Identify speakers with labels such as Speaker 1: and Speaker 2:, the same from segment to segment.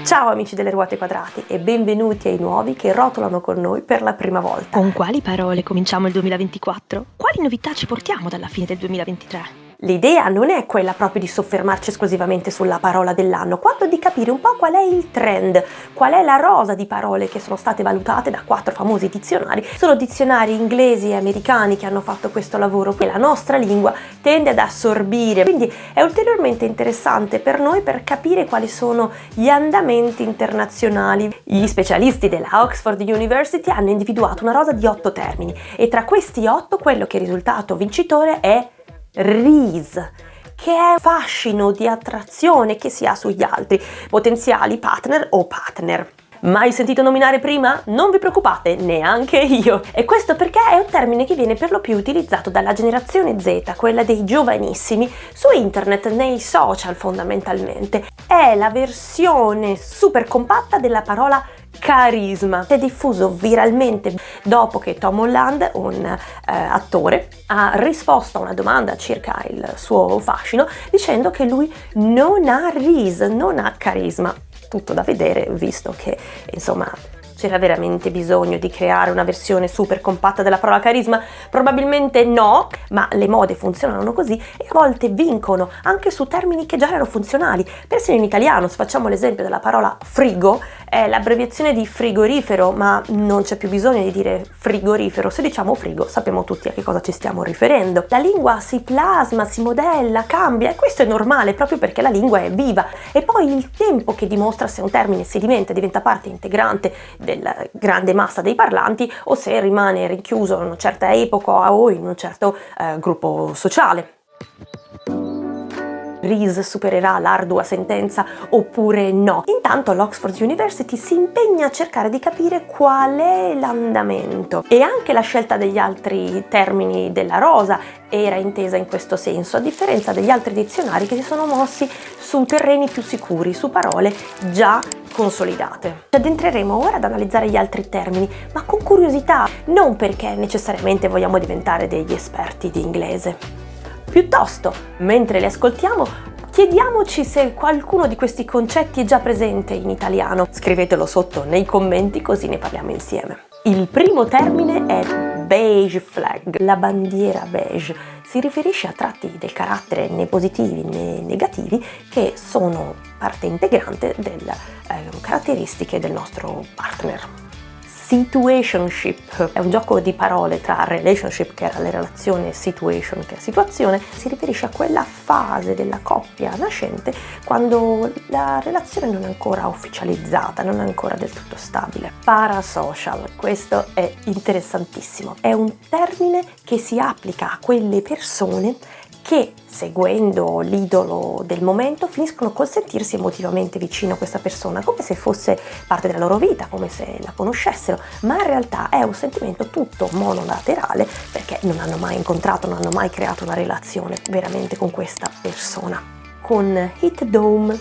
Speaker 1: Ciao amici delle ruote quadrate e benvenuti ai nuovi che rotolano con noi per la prima volta.
Speaker 2: Con quali parole cominciamo il 2024? Quali novità ci portiamo dalla fine del 2023?
Speaker 1: L'idea non è quella proprio di soffermarci esclusivamente sulla parola dell'anno, quanto di capire un po' qual è il trend, qual è la rosa di parole che sono state valutate da 4 famosi dizionari. Sono dizionari inglesi e americani che hanno fatto questo lavoro che la nostra lingua tende ad assorbire, quindi è ulteriormente interessante per noi per capire quali sono gli andamenti internazionali. Gli specialisti della Oxford University hanno individuato una rosa di 8 termini e tra questi 8 quello che è risultato vincitore è RIS, che è fascino di attrazione che si ha sugli altri, potenziali partner o partner. Mai sentito nominare prima? Non vi preoccupate, neanche io. E questo perché è un termine che viene per lo più utilizzato dalla generazione Z, quella dei giovanissimi, su internet, nei social fondamentalmente. È la versione super compatta della parola carisma. Si è diffuso viralmente dopo che Tom Holland, un attore, ha risposto a una domanda circa il suo fascino dicendo che lui non ha non ha carisma. Tutto da vedere, visto che insomma c'era veramente bisogno di creare una versione super compatta della parola carisma? Probabilmente no, ma le mode funzionano così e a volte vincono anche su termini che già erano funzionali. Persino in italiano, se facciamo l'esempio della parola frigo, è l'abbreviazizione di frigorifero, ma non c'è più bisogno di dire frigorifero. Se diciamo frigo sappiamo tutti a che cosa ci stiamo riferendo. La lingua si plasma, si modella, cambia e questo è normale proprio perché la lingua è viva. E poi il tempo che dimostra se un termine sedimenta e diventa parte integrante della grande massa dei parlanti o se rimane rinchiuso in una certa epoca o in un certo gruppo sociale. RIS supererà l'ardua sentenza oppure no? Intanto l'Oxford University si impegna a cercare di capire qual è l'andamento e anche la scelta degli altri termini della rosa era intesa in questo senso, a differenza degli altri dizionari che si sono mossi su terreni più sicuri, su parole già consolidate. Ci addentreremo ora ad analizzare gli altri termini, ma con curiosità, non perché necessariamente vogliamo diventare degli esperti di inglese. Piuttosto, mentre li ascoltiamo, chiediamoci se qualcuno di questi concetti è già presente in italiano. Scrivetelo sotto nei commenti così ne parliamo insieme. Il primo termine è beige flag, la bandiera beige. Si riferisce a tratti del carattere né positivi né negativi che sono parte integrante delle caratteristiche del nostro partner. Situationship è un gioco di parole tra relationship, che era la relazione, situation, che è situazione. Si riferisce a quella fase della coppia nascente quando la relazione non è ancora ufficializzata, non è ancora del tutto stabile. Parasocial, questo è interessantissimo, è un termine che si applica a quelle persone che, seguendo l'idolo del momento, finiscono col sentirsi emotivamente vicino a questa persona, come se fosse parte della loro vita, come se la conoscessero, ma in realtà è un sentimento tutto monolaterale perché non hanno mai incontrato, non hanno mai creato una relazione veramente con questa persona. Con Heat Dome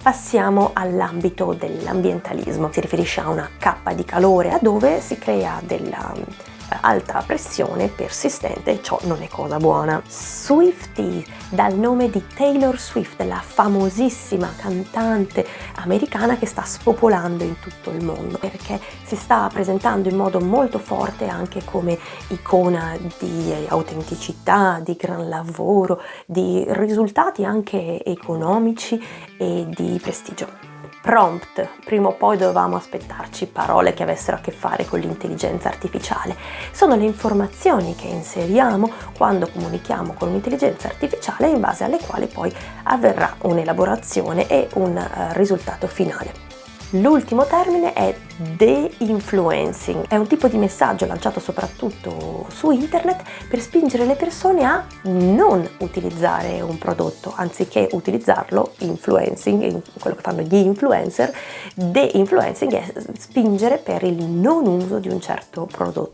Speaker 1: passiamo all'ambito dell'ambientalismo. Si riferisce a una cappa di calore dove si crea della alta pressione persistente e ciò non è cosa buona. Swiftie, dal nome di Taylor Swift, la famosissima cantante americana che sta spopolando in tutto il mondo perché si sta presentando in modo molto forte anche come icona di autenticità, di gran lavoro, di risultati anche economici e di prestigio. Prompt, prima o poi dovevamo aspettarci parole che avessero a che fare con l'intelligenza artificiale. Sono le informazioni che inseriamo quando comunichiamo con un'intelligenza artificiale in base alle quali poi avverrà un'elaborazione e un risultato finale. L'ultimo termine è de-influencing, è un tipo di messaggio lanciato soprattutto su internet per spingere le persone a non utilizzare un prodotto, anziché utilizzarlo, influencing, quello che fanno gli influencer. De-influencing è spingere per il non uso di un certo prodotto.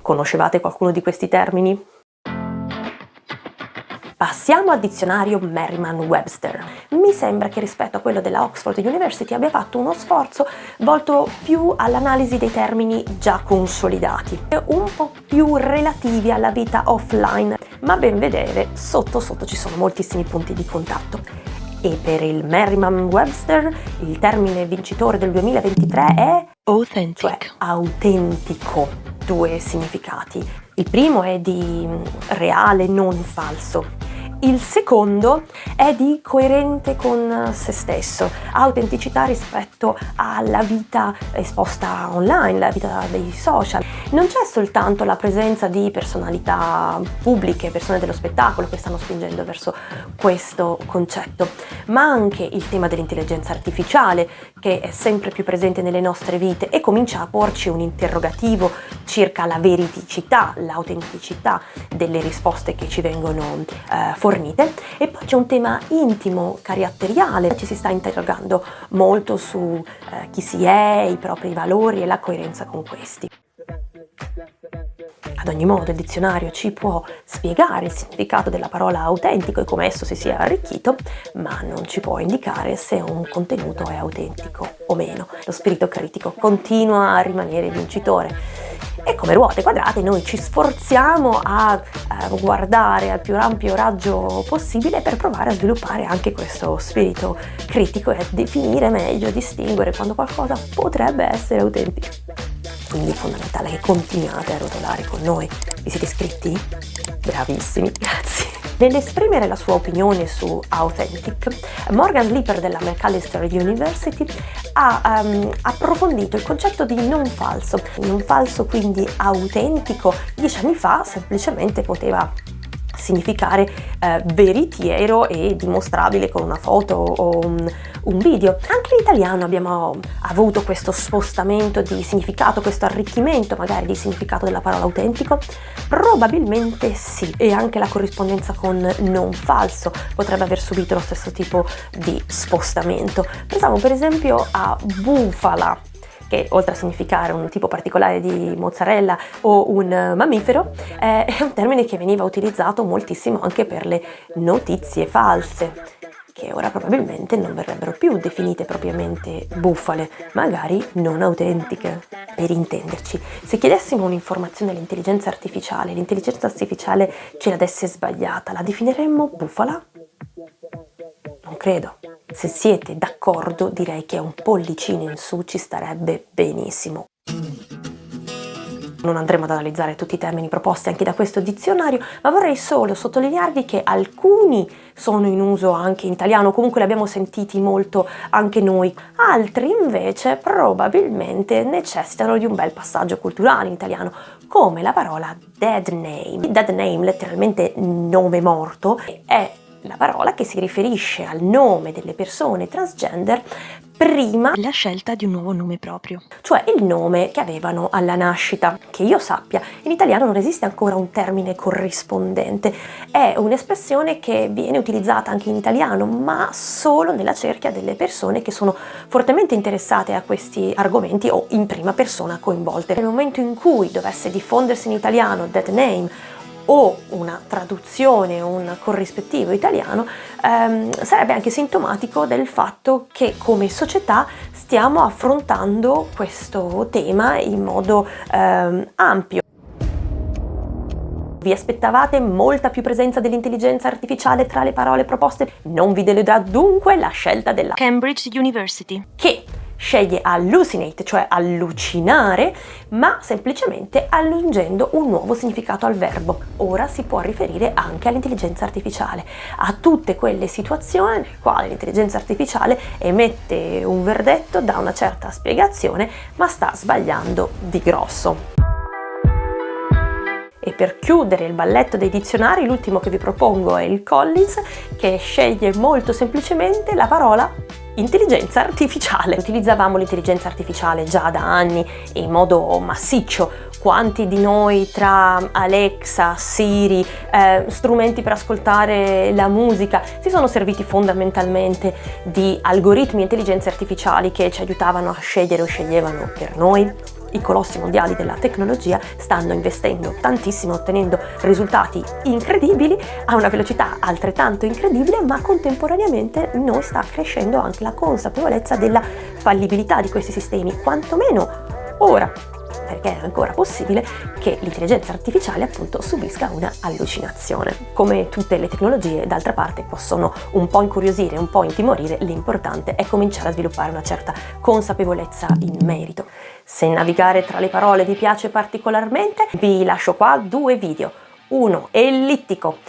Speaker 1: Conoscevate qualcuno di questi termini? Passiamo al dizionario Merriam-Webster. Mi sembra che rispetto a quello della Oxford University abbia fatto uno sforzo volto più all'analisi dei termini già consolidati, un po' più relativi alla vita offline, ma ben vedere sotto ci sono moltissimi punti di contatto. E per il Merriam-Webster il termine vincitore del 2023 è
Speaker 2: Authentic.
Speaker 1: cioè autentico, 2 significati. Il primo è di reale, non falso. Il secondo è di coerente con se stesso, autenticità rispetto alla vita esposta online, la vita dei social. Non c'è soltanto la presenza di personalità pubbliche, persone dello spettacolo che stanno spingendo verso questo concetto, ma anche il tema dell'intelligenza artificiale che è sempre più presente nelle nostre vite e comincia a porci un interrogativo circa la veridicità, l'autenticità delle risposte che ci vengono fornite. E poi c'è un tema intimo, caratteriale, ci si sta interrogando molto su chi si è, i propri valori e la coerenza con questi. Ad ogni modo il dizionario ci può spiegare il significato della parola autentico e come esso si sia arricchito, ma non ci può indicare se un contenuto è autentico o meno. Lo spirito critico continua a rimanere vincitore. E come ruote quadrate noi ci sforziamo a guardare al più ampio raggio possibile per provare a sviluppare anche questo spirito critico e a definire meglio, distinguere quando qualcosa potrebbe essere autentico. Quindi è fondamentale che continuate a rotolare con noi. Vi siete iscritti? Bravissimi, grazie. Nell'esprimere la sua opinione su Authentic, Morgan Sleeper della Macalester University ha approfondito il concetto di non falso. Non falso, quindi autentico, 10 anni fa semplicemente poteva significare veritiero e dimostrabile con una foto o un video. Anche in italiano abbiamo avuto questo spostamento di significato, questo arricchimento magari di significato della parola autentico? Probabilmente sì, e anche la corrispondenza con non falso potrebbe aver subito lo stesso tipo di spostamento. Pensavo per esempio a bufala, che oltre a significare un tipo particolare di mozzarella o un mammifero, è un termine che veniva utilizzato moltissimo anche per le notizie false, che ora probabilmente non verrebbero più definite propriamente bufale, magari non autentiche. Per intenderci, se chiedessimo un'informazione all'intelligenza artificiale, l'intelligenza artificiale ce la desse sbagliata, la definiremmo bufala? Non credo. Se siete d'accordo, direi che un pollicino in su ci starebbe benissimo. Non andremo ad analizzare tutti i termini proposti anche da questo dizionario, ma vorrei solo sottolinearvi che alcuni sono in uso anche in italiano, comunque li abbiamo sentiti molto anche noi, altri invece probabilmente necessitano di un bel passaggio culturale in italiano, come la parola dead name. Dead name, letteralmente nome morto, è la parola che si riferisce al nome delle persone transgender prima
Speaker 2: La scelta di un nuovo nome proprio.
Speaker 1: cioè il nome che avevano alla nascita. Che io sappia, in italiano non esiste ancora un termine corrispondente, è un'espressione che viene utilizzata anche in italiano, ma solo nella cerchia delle persone che sono fortemente interessate a questi argomenti o in prima persona coinvolte. Nel momento in cui dovesse diffondersi in italiano dead name o una traduzione, un corrispettivo italiano, sarebbe anche sintomatico del fatto che come società stiamo affrontando questo tema in modo ampio. Vi aspettavate molta più presenza dell'intelligenza artificiale tra le parole proposte? Non vi deluderà dunque la scelta della
Speaker 2: Cambridge University,
Speaker 1: che sceglie hallucinate, cioè allucinare, ma semplicemente aggiungendo un nuovo significato al verbo. Ora si può riferire anche all'intelligenza artificiale, a tutte quelle situazioni nelle quali l'intelligenza artificiale emette un verdetto, dà una certa spiegazione, ma sta sbagliando di grosso. E per chiudere il balletto dei dizionari, l'ultimo che vi propongo è il Collins, che sceglie molto semplicemente la parola intelligenza artificiale. Utilizzavamo l'intelligenza artificiale già da anni e in modo massiccio. Quanti di noi tra Alexa, Siri, strumenti per ascoltare la musica si sono serviti fondamentalmente di algoritmi e intelligenze artificiali che ci aiutavano a scegliere o sceglievano per noi? I colossi mondiali della tecnologia stanno investendo tantissimo, ottenendo risultati incredibili a una velocità altrettanto incredibile, ma contemporaneamente noi sta crescendo anche la consapevolezza della fallibilità di questi sistemi, quantomeno ora. Per che è ancora possibile che l'intelligenza artificiale appunto subisca una allucinazione. Come tutte le tecnologie, d'altra parte, possono un po' incuriosire, un po' intimorire, l'importante è cominciare a sviluppare una certa consapevolezza in merito. Se navigare tra le parole vi piace particolarmente, vi lascio qua 2 video. Uno ellittico,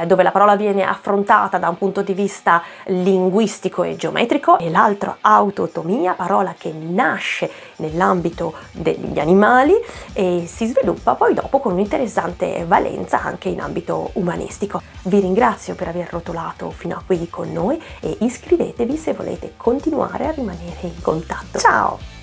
Speaker 1: dove la parola viene affrontata da un punto di vista linguistico e geometrico, e l'altro autotomia, parola che nasce nell'ambito degli animali e si sviluppa poi dopo con un'interessante valenza anche in ambito umanistico. Vi ringrazio per aver rotolato fino a qui con noi e iscrivetevi se volete continuare a rimanere in contatto. Ciao!